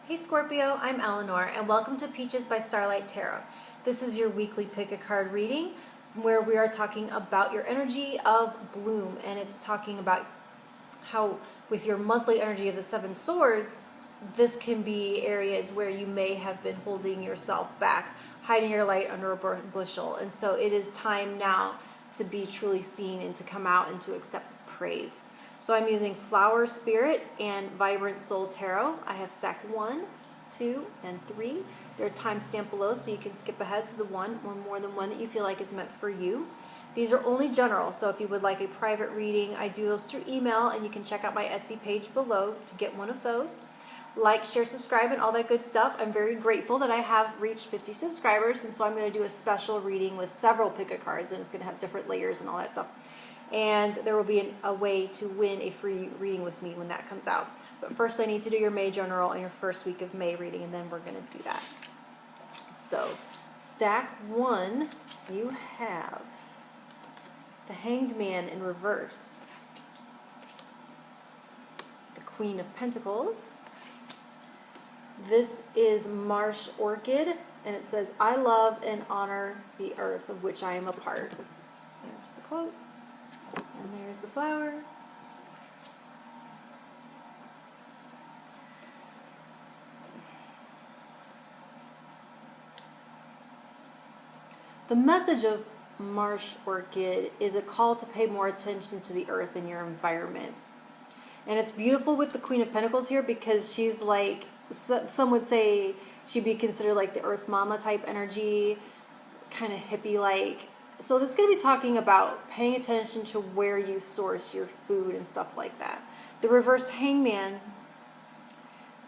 Hey Scorpio, I'm Eleanor and welcome to Peaches by Starlight Tarot. This is your weekly pick a card reading where we are talking about your energy of bloom, and it's talking about how with your monthly energy of the Seven Swords, this can be areas where you may have been holding yourself back, hiding your light under a bushel, and so it is time now to be truly seen and to come out and to accept praise. So I'm using Flower Spirit and Vibrant Soul Tarot. I have stack 1, 2, and 3. They're timestamped below, so you can skip ahead to the one or more than one that you feel like is meant for you. These are only general, so if you would like a private reading, I do those through email, and you can check out my Etsy page below to get one of those. Like, share, subscribe, and all that good stuff. I'm very grateful that I have reached 50 subscribers, and so I'm going to do a special reading with several pick-a-cards, and it's going to have different layers and all that stuff. And there will be a way to win a free reading with me when that comes out. But first I need to do your May general and your first week of May reading, and then we're going to do that. So, stack 1, you have the Hanged Man in reverse, the Queen of Pentacles. This is Marsh Orchid, and it says, I love and honor the earth of which I am a part. There's the quote. And there's the flower. The message of Marsh Orchid is a call to pay more attention to the earth and your environment. And it's beautiful with the Queen of Pentacles here because she's like, some would say she'd be considered like the Earth Mama type energy, kind of hippie-like. So this is going to be talking about paying attention to where you source your food and stuff like that. The reverse Hangman,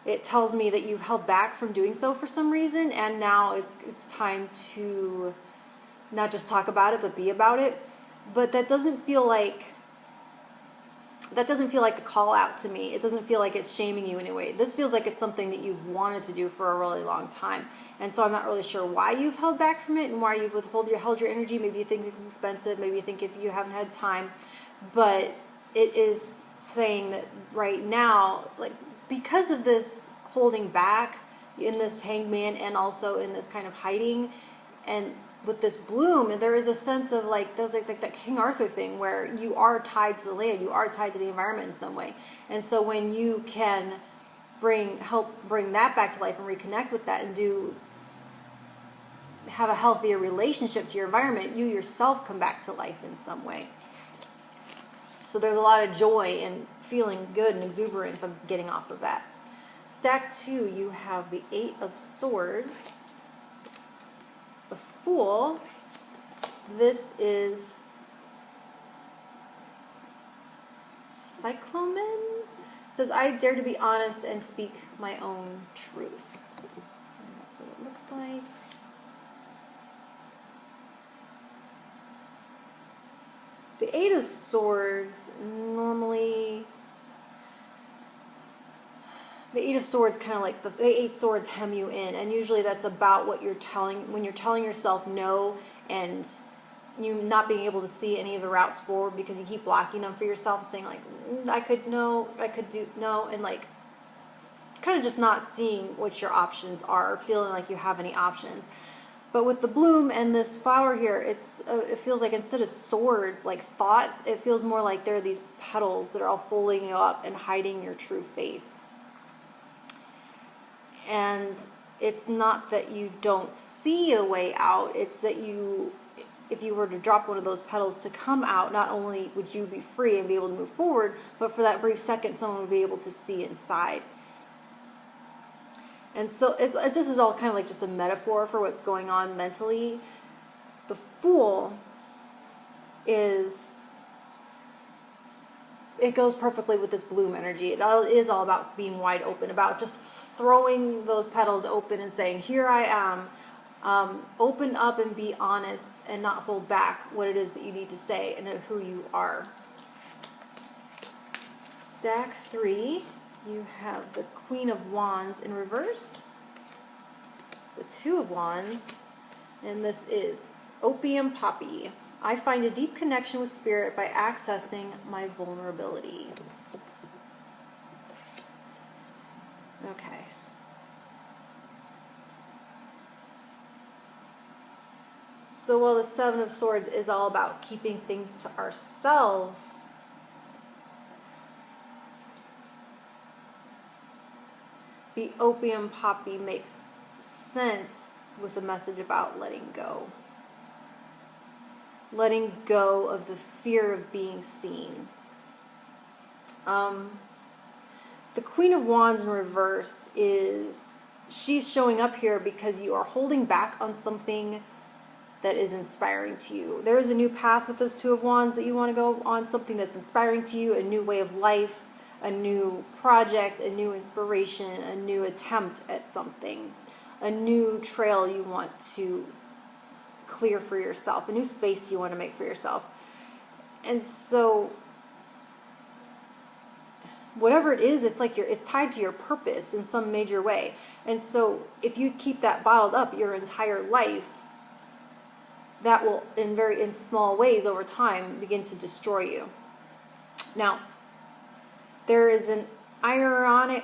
it tells me that you've held back from doing so for some reason, and now it's time to not just talk about it, but be about it. But that doesn't feel like a call out to me. It doesn't feel like it's shaming you in any way. This feels like it's something that you've wanted to do for a really long time. And so I'm not really sure why you've held back from it and why you've held your energy. Maybe you think it's expensive. Maybe you think if you haven't had time. But it is saying that right now, like because of this holding back in this Hangman and also in this kind of hiding and with this bloom, and there is a sense of like there's like that King Arthur thing where you are tied to the land, you are tied to the environment in some way. And so when you can help bring that back to life and reconnect with that and have a healthier relationship to your environment, you yourself come back to life in some way. So there's a lot of joy and feeling good and exuberance I'm getting off of that. Stack 2, you have the 8 of Swords, the Fool. This is Cyclamen. It says, I dare to be honest and speak my own truth. And that's what it looks like. The 8 of Swords, normally, the 8 of Swords kind of like, the 8 swords hem you in, and usually that's about what when you're telling yourself no, and you not being able to see any of the routes forward because you keep blocking them for yourself and saying like, I could do no, and like, kind of just not seeing what your options are, or feeling like you have any options. But with the bloom and this flower here, it feels like instead of swords, like thoughts, it feels more like there are these petals that are all folding you up and hiding your true face. And it's not that you don't see a way out, it's that if you were to drop one of those petals to come out, not only would you be free and be able to move forward, but for that brief second, someone would be able to see inside. And so this is all kind of like just a metaphor for what's going on mentally. The Fool it goes perfectly with this bloom energy. It is all about being wide open, about just throwing those petals open and saying, here I am. Open up and be honest and not hold back what it is that you need to say and who you are. Stack 3. You have the Queen of Wands in reverse, the 2 of Wands, and this is Opium Poppy. I find a deep connection with spirit by accessing my vulnerability. Okay. So while the Seven of Swords is all about keeping things to ourselves, the opium poppy makes sense with the message about letting go. Letting go of the fear of being seen. The Queen of Wands in reverse she's showing up here because you are holding back on something that is inspiring to you. There is a new path with this Two of Wands that you want to go on, something that's inspiring to you, a new way of life, a new project, a new inspiration, a new attempt at something, a new trail you want to clear for yourself, a new space you want to make for yourself. And so whatever it is, it's like it's tied to your purpose in some major way. And so if you keep that bottled up your entire life, that will in small ways over time begin to destroy you. Now, there's an irony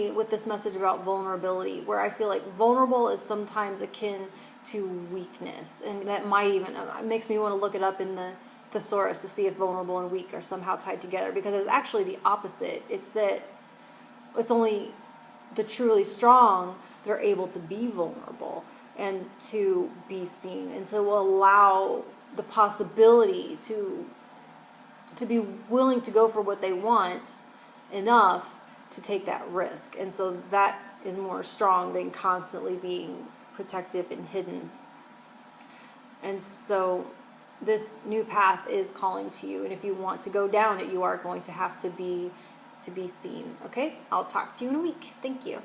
with this message about vulnerability, where I feel like vulnerable is sometimes akin to weakness, and that might even, it makes me want to look it up in the thesaurus to see if vulnerable and weak are somehow tied together, because it's actually the opposite. It's that it's only the truly strong that are able to be vulnerable and to be seen and to allow the possibility to be willing to go for what they want enough to take that risk. And so that is more strong than constantly being protective and hidden. And so this new path is calling to you, and if you want to go down it, you are going to have to be seen. Okay? I'll talk to you in a week. Thank you.